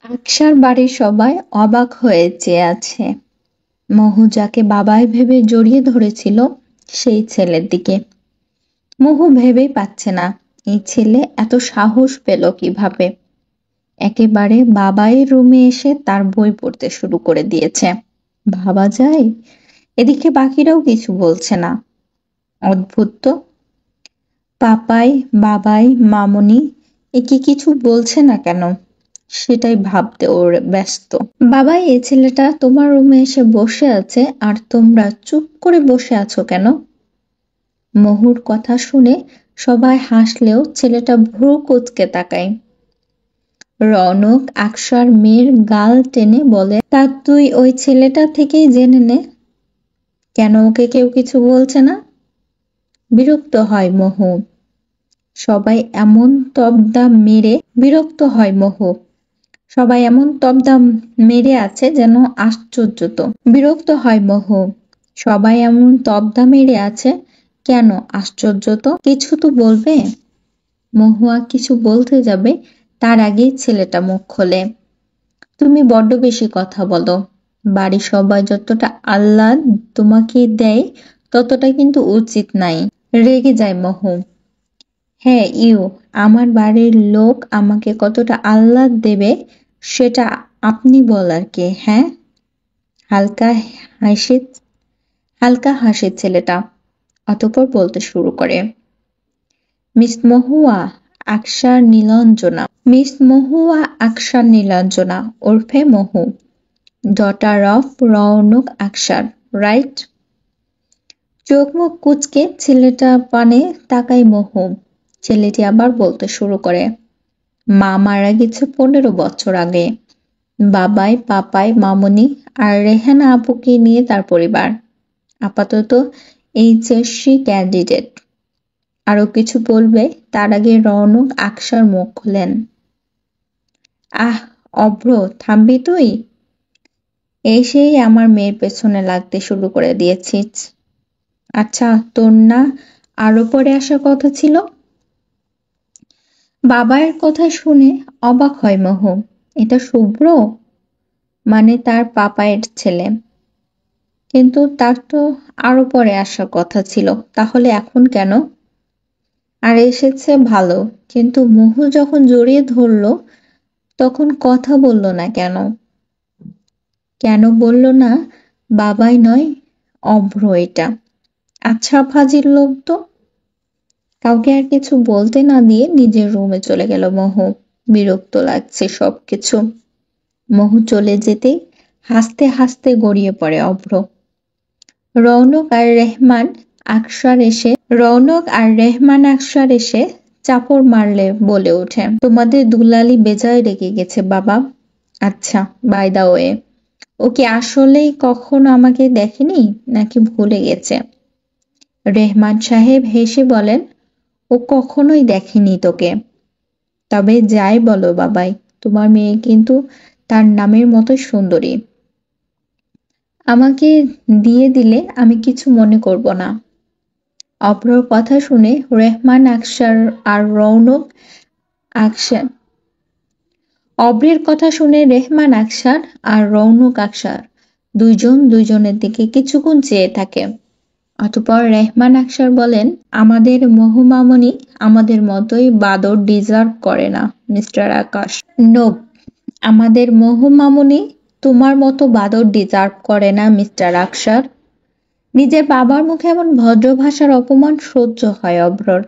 আকশার বাড়ির সবাই অবাক হয়ে চেয়ে আছে মহু যাকে বাবাই ভেবে জড়িয়ে ধরেছিল সেই ছেলের দিকে। মহু ভেবেই পাচ্ছে না এই ছেলে এত সাহস পেল কিভাবে। একেবারে বাবাই রুমে এসে তার বই পড়তে শুরু করে দিয়েছে। ভাবা যায়, এদিকে বাকিরাও কিছু বলছে না। অদ্ভুত তো, পাপাই বাবাই মামুনি একে কিছু বলছে না কেন, সেটাই ভাবতে ওর ব্যস্ত। বাবাই, এই ছেলেটা তোমার রুমে এসে বসে আছে আর তোমরা চুপ করে বসে আছো কেন? মহুর কথা শুনে সবাই হাসলেও ছেলেটা ভ্রু কুঁচকে তাকায়। রৌনক আকশার মেয়ের গাল টেনে বলে, তা তুই ওই ছেলেটা থেকেই জেনে নে, কেন ওকে কেউ কিছু বলছে না? বিরক্ত হয় মহু। সবাই এমন তবদা মেরে বিরক্ত হয় মহু। সবাই এমন তবদা মেরে আছে যেন আশ্চর্য তো। বিরক্ত হয় মহু। সবাই এমন তবদা মেরে আছে কেন আশ্চর্য তো। কিছু তো বলবে। মহুয়া কিছু বলতে যাবে তার আগেই ছেলেটা মুখ খোলে। তুমি বড্ড বেশি কথা বলো। বাড়ির সবাই যতটা আহ্লাদ তোমাকে দেয় ততটা কিন্তু উচিত নাই। রেগে যায় মহু। হ্যাঁ, আমার বাড়ির লোক আমাকে কতটা আহ্লাদ দেবে সেটা আপনি বলার কে? হ্যাঁ? হালকা হাসি হালকা হাসে ছেলেটা। অতঃপর বলতে শুরু করে, মিস মহুয়া আকশার নীলাঞ্জনা, মিস মহুয়া আকশার নীলাঞ্জনা ওরফে মহু, ডটার অফ রৌনক আকশার, রাইট? চোখ মুখ কুঁচকে ছেলেটা পানে তাকায় মহু। ছেলেটি আবার বলতে শুরু করে, মা মারা গেছে 15 বছর আগে। বাবাই পাপাই মামুনি আর রেহানা আপুকে নিয়ে তার পরিবার। আপাতত এইচএসসি ক্যান্ডিডেট। আরো কিছু বলবে তার আগে রৌনক আকশার মুখ খুলেন। আহ অভ্র, থামবি তুই? এসেই আমার মেয়ের পেছনে লাগতে শুরু করে দিয়েছিস। আচ্ছা, তোর না আরো পরে আসার কথা ছিল? বাবার কথা শুনে অবাক হয় মহু। এটা শুভ্র? মানে তার পাপায়ের ছেলে। কিন্তু তার তো আরো পরে আসার কথা ছিল, তাহলে এখন কেন? আর এসেছে ভালো, কিন্তু মহু যখন জড়িয়ে ধরলো তখন কথা বলল না কেন? কেন বলল না বাবাই নয় অভ্র এটা? আচ্ছা ফাজিল লোক তো। কাউকে আর কিছু বলতে না দিয়ে নিজের রুমে চলে গেল মহু। বিরক্ত লাগছে সবকিছু। মহু চলে যেতেই হাসতে হাসতে গড়িয়ে পড়ে অভ্র। রৌনক আর রেহমান আকশার এসে চাপড় মারলে বলে ওঠে, তোমাদের দুলালি বেজায় রেগে গেছে বাবা। আচ্ছা, বাই দা ওয়ে, ও কি আসলেই কখনো আমাকে দেখেনি নাকি ভুলে গেছে? রেহমান সাহেব হেসে বলেন, ও কখনোই দেখেনি তোকে। তবে যাই বলো বাবাই, তোমার মেয়ে কিন্তু তার নামের মতো সুন্দরী। আমাকে দিয়ে দিলে আমি কিছু মনে করব না। অপরর কথা শুনে রেহমান আকশার আর রৌনক আকশার অব্রের কথা শুনে রেহমান আকশার আর রৌনক আকশার দুইজন দুইজনের দিকে কিছুক্ষণ চেয়ে থাকে। অতঃপর রেহমান আকশার বলেন, আমাদের মহু মামুনি আমাদের মতোই বাদর ডিজার্ভ করে না মিস্টার আকাশ। নোপ, আমাদের মহু মামুনি তোমার মতো বাদর ডিজার্ভ করে না মিস্টার আকশার। নিজের বাবার মুখে এমন ভদ্র ভাষার অপমান সহ্য হয় অভ্রর।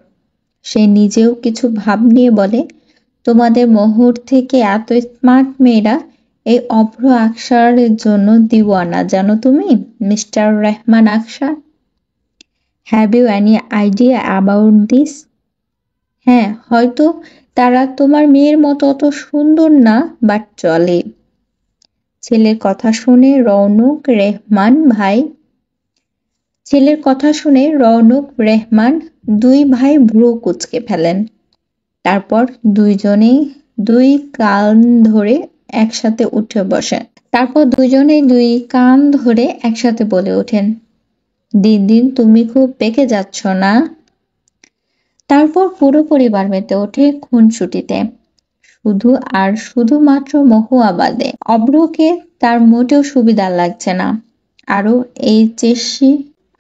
সে নিজেও কিছু ভাব নিয়ে বলে, তোমাদের মহুর থেকে এত স্মার্ট মেয়েরা এই অভ্র আকশারের জন্য দিওয়ানা, জানো তুমি mister Rehman Akshar? Have you any idea about this? হ্যাঁ, হয়তো তারা তোমার মেয়ের মতো অত সুন্দর না, বাট চলে। ছেলের কথা শুনে রৌনক রেহমান দুই ভাই ভ্রু কুঁচকে ফেলেন। তারপর দুইজনেই দুই কান ধরে একসাথে বলে ওঠেন, দিন দিন তুমি খুব পেকে যাচ্ছ না? তারপর পুরো পরিবার মেতে ওঠে খুনসুটিতে। শুধু আর শুধুমাত্র মহুয়া বাদে। অভ্রকে তার মোটেও সুবিধা লাগছে না।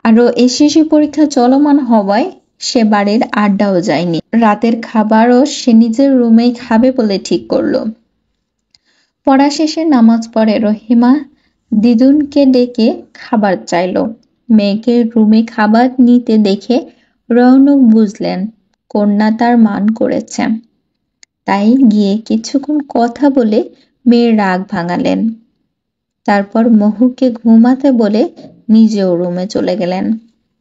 আরো এসএসসি পরীক্ষা চলমান হওয়ায় সে বাড়ির আড্ডাও যায়নি। রাতের খাবারও সে নিজের রুমেই খাবে বলে ঠিক করলো। পড়া শেষে নামাজ পড়ে রহিমা দিদুনকে ডেকে খাবার চাইলো। মেয়েকে রুমে খাবার নিতে দেখে রৌনক বুঝলেন কন্যা তার মান করেছে। তাই গিয়ে কিছুক্ষণ কথা বলে মেয়ের রাগ ভাঙালেন। তারপর মহুকে ঘুমাতে বলে নিজেও রুমে চলে গেলেন।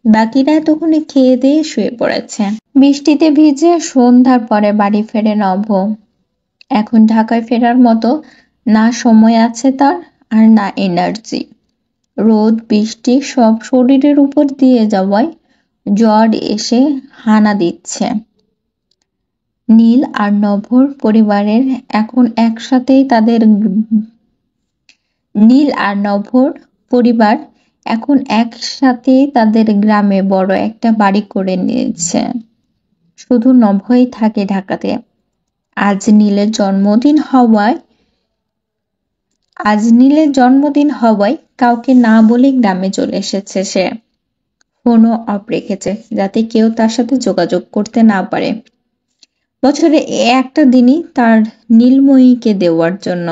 বাকিরা তখনই খেয়ে দিয়ে শুয়ে পড়েছে। বৃষ্টিতে ভিজে সন্ধ্যার পরে বাড়ি ফেরে নভ। এখন ঢাকায় ফেরার মতো না সময় আছে তার, আর না এনার্জি। রোদ বৃষ্টি সব শরীরের উপর দিয়ে যাওয়ায় জ্বর এসে হানা দিচ্ছে। নীল আর নভর পরিবারের এখন একসাথেই তাদের নীল আর নভর পরিবার এখন একসাথেই তাদের গ্রামে বড় একটা বাড়ি করে নিয়েছে। শুধু নভই থাকে ঢাকাতে। আজ নীলের জন্মদিন হওয়ায় কাউকে না বলে গ্রামে চলে এসেছে সে। ফোনও অফ রেখেছে যাতে কেউ তার সাথে যোগাযোগ করতে না পারে। বছরে একটা দিনই তার নীলময়ীকে দেওয়ার জন্য।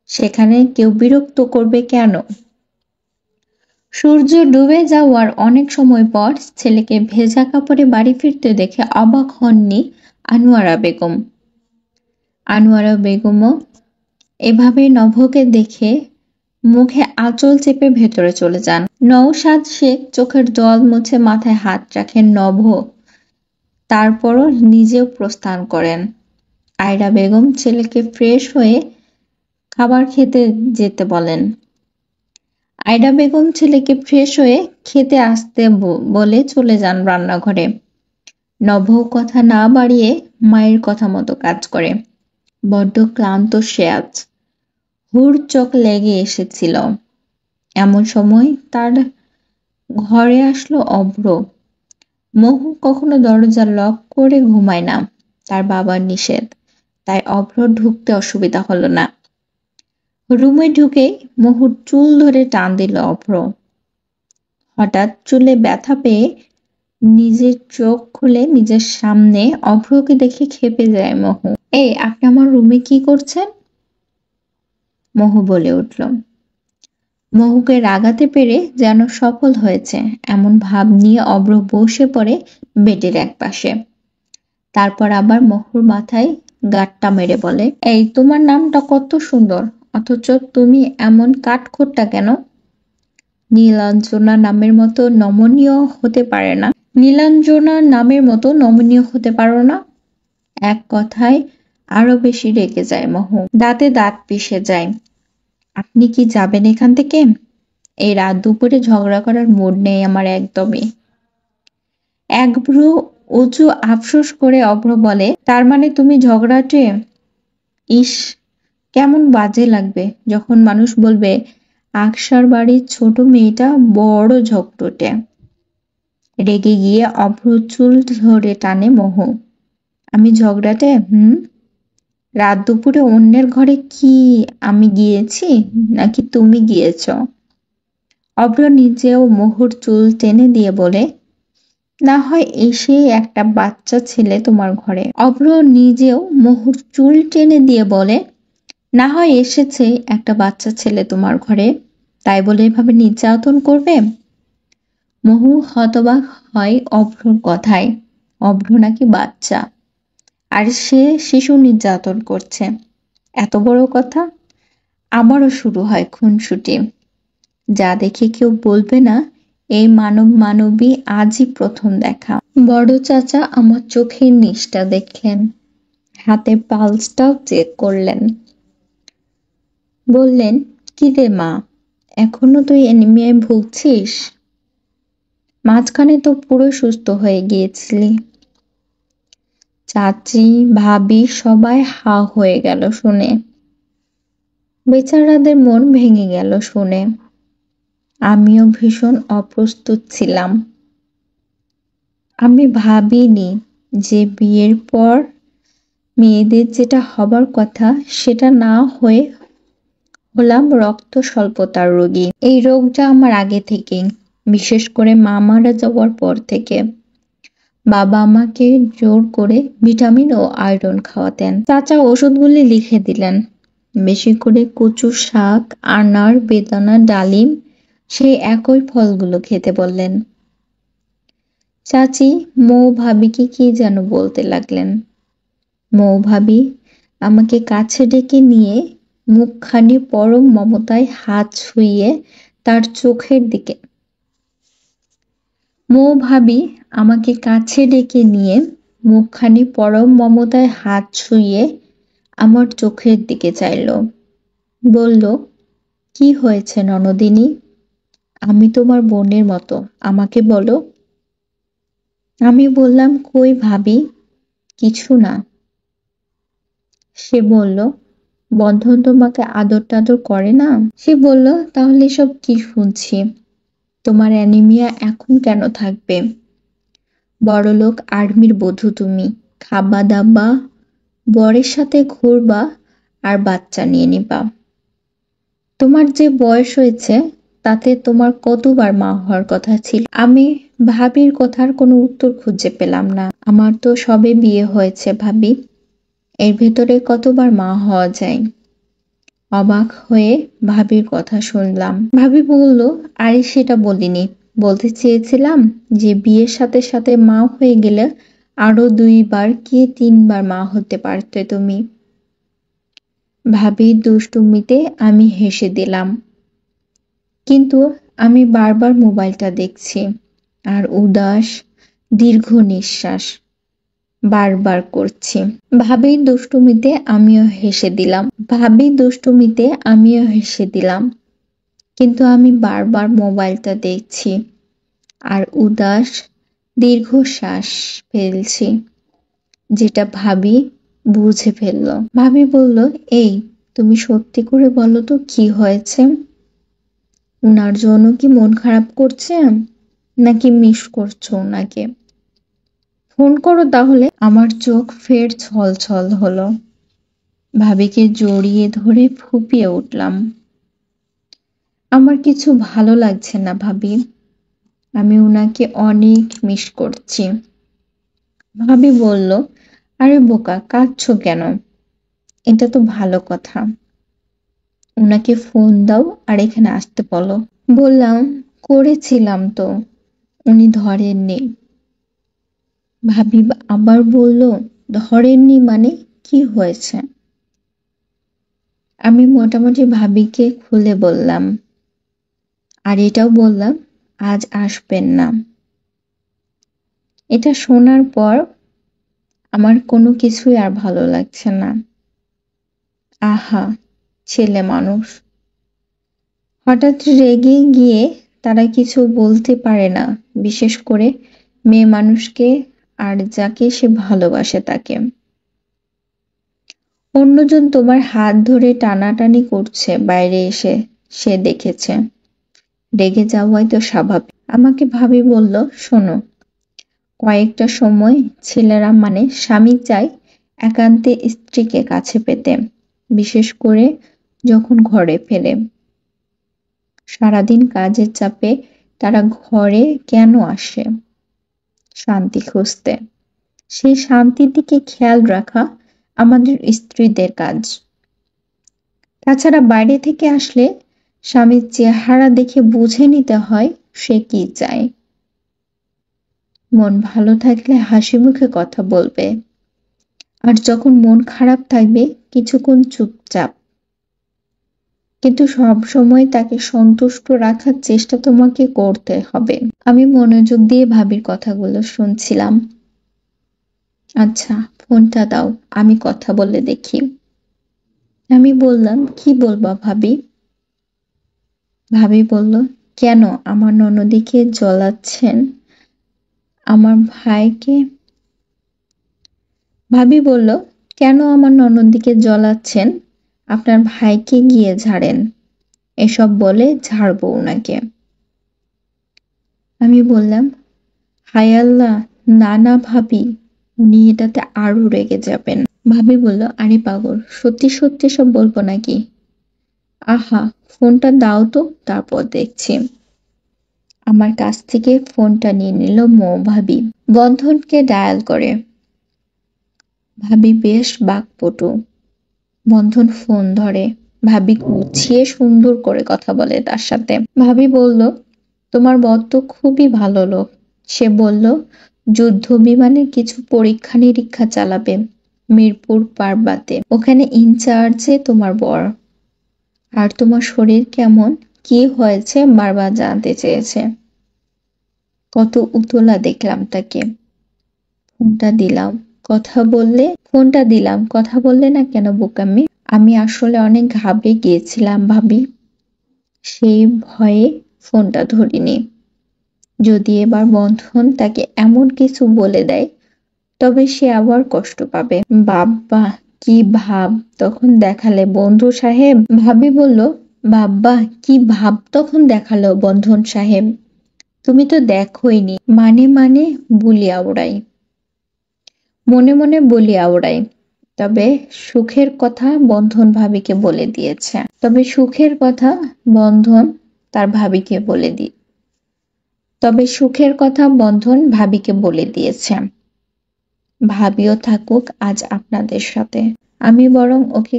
সেখানে কেউ বিরক্ত করবে কেন? সূর্য ডুবে যাওয়ার অনেক সময় পর ছেলেকে ভেজা কাপড়ে বাড়ি ফিরতে দেখে অবাক হননি আনোয়ারা বেগম। আনোয়ারা বেগমও এভাবে নভকে দেখে মুখে আঁচল চেপে ভেতরে চলে যান। নওশাদ শেখ চোখের জল মুছে মাথায় হাত রাখেন নভ, তারপরও নিজেও প্রস্থান করেন। আয়রা বেগম ছেলেকে ফ্রেশ হয়ে খাবার খেতে যেতে বলেন। আয়রা বেগম ছেলেকে ফ্রেশ হয়ে খেতে আসতে বলে চলে যান রান্নাঘরে। নভ কথা না বাড়িয়ে মায়ের কথা মতো কাজ করে। বড্ড ক্লান্ত সে আজ, হুড় চোখ লেগে এসেছিল। এমন সময় তার ঘরে আসলো অভ্র। মহু কখনো দরজা লক করে ঘুমায় না, তার বাবার নিষেধ, তাই অভ্র ঢুকতে অসুবিধা হলো না। রুমে ঢুকেই মহুর চুল ধরে টান দিল অভ্র। হঠাৎ চুলে ব্যথা পেয়ে নিজের চোখ খুলে নিজের সামনে অভ্রকে দেখে ক্ষেপে যায় মহু। এই, আপনি আমার রুমে কি করছেন? মহু বলে উঠল। মহুকে রাগাতে পেরে যেন সফল হয়েছে এমন ভাব নিয়ে অভ্র বসে পড়ে বেডের একপাশে। তারপর আবার মহুর মাথায় গাঁটটা মেরে বলে, এই, তোমার নামটা কত সুন্দর, অথচ তুমি এমন কাঠখোট্টা কেন? নীলাঞ্জনা নামের মতো নমনীয় হতে পারে না? নীলাঞ্জনা নামের মতো নমনীয় হতে পারো না? এক কথায় আরো বেশি রেগে যায় মহু, দাঁতে দাঁত পিষে যায়। আপনি কি যাবেন এখান থেকে? এই রাত দুপুরে ঝগড়া করার মুড নেই আমার একদমই। একভ্রু উঁচু আফসোস করে অভ্র বলে, তার মানে তুমি ঝগড়াটে? ইস, কেমন বাজে লাগবে যখন মানুষ বলবে আকসার বাড়ির ছোট মেয়েটা বড় ঝগড়টে। রেগে গিয়ে অভ্র চুল ধরে টানে মহু। আমি ঝগড়াটে? রাত দুপুরে অন্যের ঘরে কি আমি গিয়েছি নাকি তুমি গিয়েছ? অভ্র নিজেও মহুর চুল টেনে দিয়ে বলে, না হয় এসে একটা বাচ্চা ছেলে তোমার ঘরে। অভ্র নিজেও মহুর চুল টেনে দিয়ে বলে, না হয় এসেছে একটা বাচ্চা ছেলে তোমার ঘরে, তাই বলে এভাবে নির্যাতন করবে? মহু হতবাক হয় অভ্রর কথায়। অভ্র নাকি বাচ্চা, আর সে শিশু নির্যাতন করছে, এত বড় কথা। আমারও শুরু হয় খুনসুটি। যা দেখে কেউ বলবে না এই মানব মানবী আজই প্রথম দেখা। বড় চাচা আমার চোখের নিচটা দেখলেন, হাতে পালসটাও চেক করলেন। বললেন, কি রে মা, এখনো তুই অ্যানিমিয়ায় ভুগছিস? মাঝখানে তো পুরো সুস্থ হয়ে গিয়েছিলি। চাচি, ভাবি সবাই হা হয়ে গেল শুনে। বেচারাদের মন ভেঙে গেল শুনে। আমিও ভীষণ অপ্রস্তুত ছিলাম। আমি ভাবিনি যে বিয়ের পর মেয়েদের যেটা হবার কথা সেটা না হয়ে হলাম রক্ত স্বল্পতার রোগী। এই রোগটা আমার আগে থেকেই, বিশেষ করে মা মারা যাওয়ার পর থেকে। বাবা আমাকে জোর করে ভিটামিন ও আয়রন খাওয়াতেন। চাচা ওষুধগুলি লিখে দিলেন। বেশি করে কচু শাক, আনার, বেদানা, ডালিম, সেই একই ফলগুলো খেতে বললেন। চাচি মৌ ভাবিকে কি যেন বলতে লাগলেন। মৌ ভাবি আমাকে কাছে ডেকে নিয়ে মুখখানি পরম মমতায় হাত ছুঁয়ে তার চোখের দিকে মৌ ভাবি আমাকে কাছে ডেকে নিয়ে মুখখানি পরম মমতায় হাত ছুঁয়ে আমার চোখের দিকে চাইল। বলল, কি হয়েছে ননদিনী? আমি তোমার বোনের মতো, আমাকে বলো। আমি বললাম, কই ভাবি, কিছু না। সে বলল, বন্ধন তোমাকে আদর টাদর করে না? সে বলল, তাহলে সব কি শুনছি? তোমার অ্যানিমিয়া এখন কেন থাকবে? বড়লোক আর্মির বধূ তুমি, খাবা দাবা, বরের সাথে ঘুরবা আর বাচ্চা নিয়ে নিবা। তোমার যে বয়স হয়েছে তাতে তোমার কতবার মা হওয়ার কথা ছিল? আমি ভাবির কথার কোনো উত্তর খুঁজে পেলাম না। আমার তো সবে বিয়ে হয়েছে ভাবি, এর ভেতরে কতবার মা হওয়া যায়? অবাক হয়ে ভাবির কথা শুনলাম। ভাবি বলল, আরে সেটা বলিনি, বলতে চেয়েছিলাম যে বিয়ের সাথে সাথে মা হয়ে গেলে আরো 2বার কি 3বার মা হতে পারতে তুমি। ভাবির দুষ্টুমিতে আমি হেসে দিলাম, কিন্তু আমি বারবার মোবাইলটা দেখছি আর উদাস দীর্ঘ নিঃশ্বাস বারবার করছি। ভাবির দুষ্টুমিতে আমিও হেসে দিলাম, কিন্তু আমি বারবার মোবাইলটা দেখছি আর উদাস দীর্ঘশ্বাস ফেলছি, যেটা ভাবি বুঝে ফেলল। ভাবি বলল, এই তুমি সত্যি করে বলো তো কি হয়েছে? উনার জন্য কি মন খারাপ করছে, নাকি মিস করছো ওনাকে? ফোন করো তাহলে। আমার চোখ ফের ছলছল হলো। ভাবিকে জড়িয়ে ধরে ফুঁপিয়ে উঠলাম, আমার কিছু ভালো লাগছে না ভাবি, আমি উনাকে অনেক মিস করছি। ভাবি বলল, আরে বোকা, কাঁদছো কেন? এটা তো ভালো কথা। উনাকে ফোন দাও আর এখানে আসতে বলো। বললাম, করেছিলাম তো, উনি ধরেননি। ভাবি আবার বলল, ধরেননি মানে কি হয়েছে? আমি মোটামুটি ভাবিকে খুলে বললাম, আর এটাও বললাম আজ আসবেন না। এটা শোনার পর আমার কোনো কিছুই আর ভালো লাগছে না। আহা, ছেলে মানুষ, হঠাৎ রেগে গিয়ে তারা কিছু বলতে পারে না, বিশেষ করে মেয়ে মানুষকে, আর যাকে সে ভালোবাসে তাকে। অন্যজন তোমার হাত ধরে টানাটানি করছে বাইরে এসে, সে দেখেছে, রেগে যাওয়াই তো স্বাভাবিক। আমাকে ভাবি বলল, শোনো, কয়েকটা সময় ছেলেরা মানে স্বামী চায় একান্তে স্ত্রীকে কাছে পেতে, বিশেষ করে যখন ঘরে ফেরে। সারাদিন কাজের চাপে তারা ঘরে কেন আসে? শান্তি খুঁজতে। সেই শান্তির দিকে খেয়াল রাখা আমাদের স্ত্রীদের কাজ। তাছাড়া বাইরে থেকে আসলে স্বামীর চেহারা দেখে বুঝে নিতে হয় সে কি চায়। মন ভালো থাকলে হাসি মুখে কথা বলবে, আর যখন মন খারাপ থাকবে কিছুক্ষণ চুপচাপ, কিন্তু সব সময় তাকে সন্তুষ্ট রাখার চেষ্টা তোমাকে করতে হবে। আমি মনোযোগ দিয়ে ভাবির কথাগুলো শুনছিলাম। আচ্ছা, ফোনটা দাও, আমি কথা বলে দেখি। আমি বললাম, কি বলবা ভাবি? ভাবি বলল, কেন আমার ননদীকে জ্বলাচ্ছেন? আমার ভাইকে। ভাবি বলল, কেন আমার ননদীকে জ্বলাচ্ছেন? আপনার ভাইকে গিয়ে ঝাড়েন, এসব বলে ঝাড়বো ওনাকে। আমি বললাম, হায় আল্লাহ, না না ভাবি, উনি এটাতে আরো রেগে যাবেন। ভাবি বলল, আরে পাগল, সত্যি সত্যি সব বলবো নাকি? আহা, ফোনটা দাও তো, তারপর দেখছি। আমার কাছ থেকে ফোনটা নিয়ে নিল ভাবি। বন্ধনকে ডায়াল করে। ভাবি বেশ বাকপটু। বন্ধন ফোন ধরে। ভাবি গুছিয়ে সুন্দর করে কথা বলে তার সাথে। ভাবি বলল, তোমার বর তো খুবই ভালো লোক। সে বলল যুদ্ধ বিমানে কিছু পরীক্ষা নিরীক্ষা চালাবে মিরপুর পার্বাতে। ওখানে ইনচার্জে তোমার বর। আর তোমার শরীর কেমন, কি হয়েছে বারবার জানতে চেয়েছে। কত উতলা দেখলাম তাকে। ফোনটা দিলাম, কথা বললে না কেন বোকাম্মি? আমি আসলে অনেক ঘাবড়ে গিয়েছিলাম ভাবি, সেই ভয়ে ফোনটা ধরিনি। যদি এবার বন্ধন তাকে এমন কিছু বলে দেয় তবে সে আবার কষ্ট পাবে। বাব্বা, কি ভাব তখন দেখালে বন্ধু সাহেব। ভাবি বলল, বাব্বা, কি ভাব তখন দেখালো বন্ধন সাহেব। তুমি তো দেখোইনি। মানে বলিয়া ওড়াই, মনে মনে বলিয়া ওড়াই। তবে সুখের কথা বন্ধন ভাবিকে বলে দিয়েছে। তার ভাবিকে বলে দি তবে সুখের কথা বন্ধন ভাবিকে বলে দিয়েছে। ভাবিও থাকুক আজ আপনাদের সাথে। আমি বরং ওকে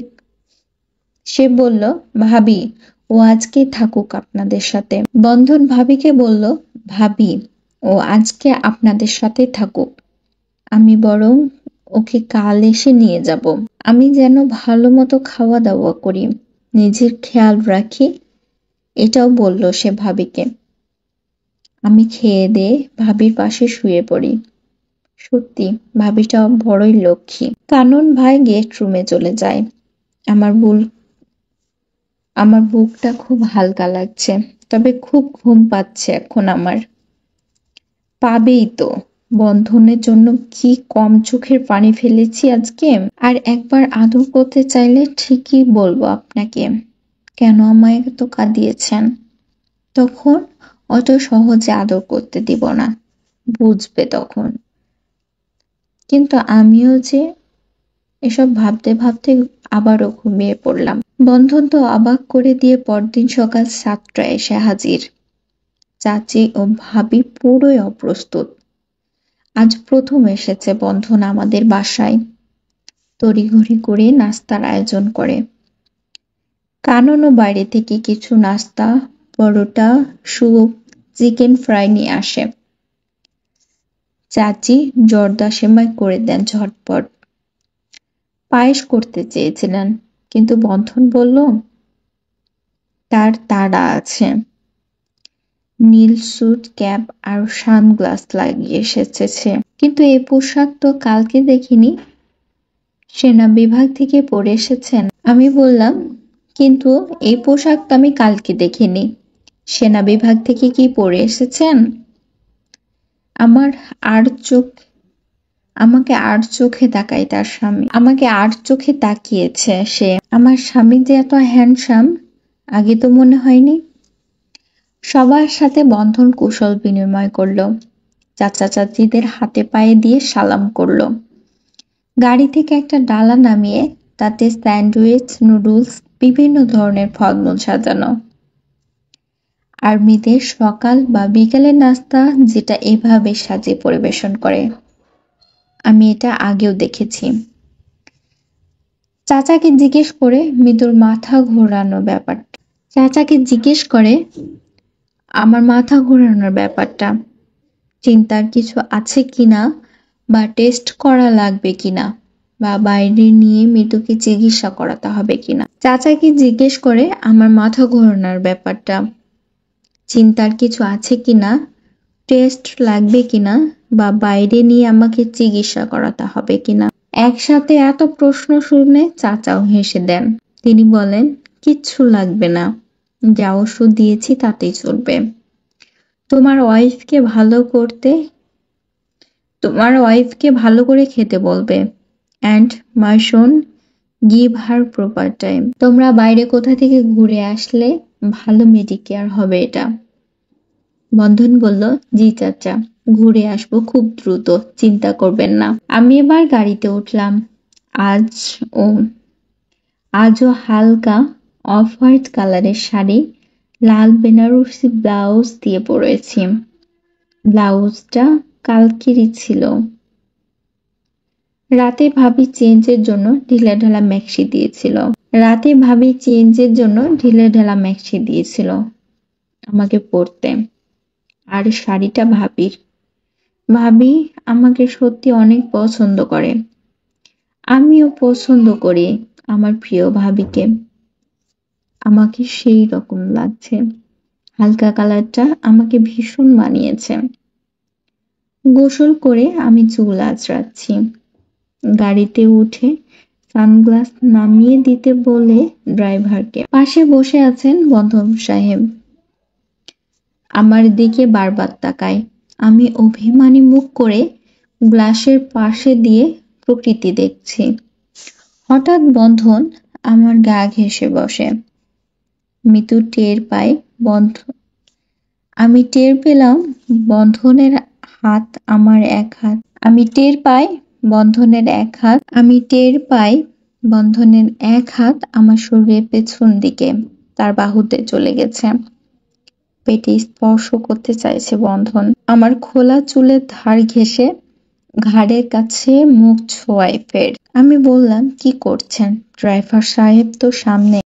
সে বলল, ভাবি, ও আজকে থাকুক আপনাদের সাথে। বন্ধন ভাবিকে বলল, ভাবি, ও আজকে আপনাদের সাথে থাকুক। আমি বরং ওকে কাল এসে নিয়ে যাব। আমি যেন ভালো মতো খাওয়া দাওয়া করি, নিজের খেয়াল রাখি, এটাও বলল সে ভাবিকে। আমি খেয়ে দিয়ে ভাবির পাশে শুয়ে পড়ি। সত্যি ভাবিটা বড়ই লক্ষ্মী। কানন ভাই গেস্ট রুমে চলে যায়। আমার বুকটা খুব হালকা লাগছে, তবে খুব ঘুম পাচ্ছে এখন আমার। পাবেই তো। বন্ধনের জন্য কি কম চোখের পানি ফেলেছি আজকে। আর একবার আদর করতে চাইলে ঠিকই বলবো আপনাকে, কেন আমায় এত কাঁদিয়েছেন। তখন অত সহজে আদর করতে দিব না, বুঝবে তখন। কিন্তু আমিও যে এসব ভাবতে ভাবতে আবারও ঘুমিয়ে পড়লাম। বন্ধন তো অবাক করে দিয়ে পরদিন সকাল 7টায় এসে হাজির। চাচি ও ভাবি পুরোই অপ্রস্তুত। আজ প্রথম এসেছে বন্ধন আমাদের বাসায়। তড়িঘড়ি করে নাস্তার আয়োজন করে। কাননও বাইরে থেকে কিছু নাস্তা, পরোটা, স্যুপ, চিকেন ফ্রাই নিয়ে আসে। চাচি জর্দা সেমাই করে দেন ঝটপট। পায়েস করতে চেয়েছিলেন, কিন্তু বন্ধন বলল তার তাড়া আছে। নীল স্যুট, ক্যাপ আর সানগ্লাস লাগিয়ে এসেছে সে। কিন্তু এই পোশাক তো কালকে দেখিনি। সেনা বিভাগ থেকে পরে এসেছেন। আমি বললাম, কিন্তু এই পোশাক তো আমি কালকে দেখিনি। সেনা বিভাগ থেকে কি পরে এসেছেন? আমার আর চোখ আমাকে আর চোখে তাকায় তার স্বামী। আমাকে আর চোখে তাকিয়েছে সে। আমার স্বামী যে এত হ্যান্ডসাম, আগে তো মনে হয়নি। সবার সাথে বন্ধন কুশল বিনিময় করলো। চাচা চাচিদের হাতে পায়ে দিয়ে সালাম করলো। গাড়ি থেকে একটা ডালা নামিয়ে তাতে স্যান্ডউইচ, নুডলস, বিভিন্ন ধরনের ফলমূল সাজানো। আর্মিদের সকাল বা বিকালের নাস্তা যেটা এভাবে সাজিয়ে পরিবেশন করে, আমি এটা আগেও দেখেছি। চাচাকে জিজ্ঞেস করে মৃদুর মাথা ঘোরানোর ব্যাপারটা, চিন্তার কিছু আছে কিনা, বা টেস্ট করা লাগবে কিনা, বা বাইরে নিয়ে মৃদুকে চিকিৎসা করাতে হবে কিনা। চাচাকে জিজ্ঞেস করে আমার মাথা ঘোরানোর ব্যাপারটা, চিন্তার কিছু আছে কিনা, টেস্ট লাগবে কিনা, বা বাইরে নিয়ে আমাকে চিকিৎসা করাতে হবে কিনা। একসাথে এত প্রশ্ন শুনে চাচাও হেসে দেন। তিনি বলেন, কিচ্ছু লাগবে না, যা ওষুধ দিয়েছি তাতেই চলবে। তোমার ওয়াইফকে ভালো করে খেতে বলবে। And my Son, give her proper time. তোমরা বাইরে কোথা থেকে ঘুরে আসলে, ভালো মেডিকেয়ার হবে এটা। বন্ধন বলল, জি চাচা, ঘুরে আসবো খুব দ্রুত, চিন্তা করবেন না। আমি এবার গাড়িতে উঠলাম। আজ ও আজও হালকা অফ হোয়াইট কালারের শাড়ি, লাল বেনারসি ব্লাউজ দিয়ে পরেছি। ব্লাউজটা কালকেরই ছিল। রাতে ভাবি চেঞ্জের জন্য ঢিলেঢালা ম্যাক্সি দিয়েছিল আমাকে পরতে। আর শাড়িটা ভাবির। ভাবি আমাকে সত্যি অনেক পছন্দ করে। আমিও পছন্দ করি আমার প্রিয় ভাবিকে। আমাকে সেই রকম লাগছে। হালকা কালারটা আমাকে ভীষণ মানিয়েছে। গোসল করে আমি চুল আঁচড়াচ্ছি। গাড়িতে উঠে সানগ্লাস নামিয়ে দিতে বলে ড্রাইভারকে। পাশে বসে আছেন বন্ধন সাহেব। আমার দিকে বারবার তাকায়। আমি অভিমানী মুখ করে গ্লাসের পাশে দিয়ে প্রকৃতি দেখছি। হঠাৎ বন্ধন আমার গা ঘেঁষে বসে। মিতু টের পায় আমি টের পেলাম বন্ধনের হাত আমার এক হাত। বন্ধনের এক হাত আমার শরীরের পেছন দিকে তার বাহুতে চলে গেছে। পেটে স্পর্শ করতে চাইছে বন্ধন। আমার খোলা চুলের ধার ঘেঁষে ঘাড়ের কাছে মুখ ছোঁয়ায় ফের। আমি বললাম, কি করছেন? ড্রাইভার সাহেব তো সামনে।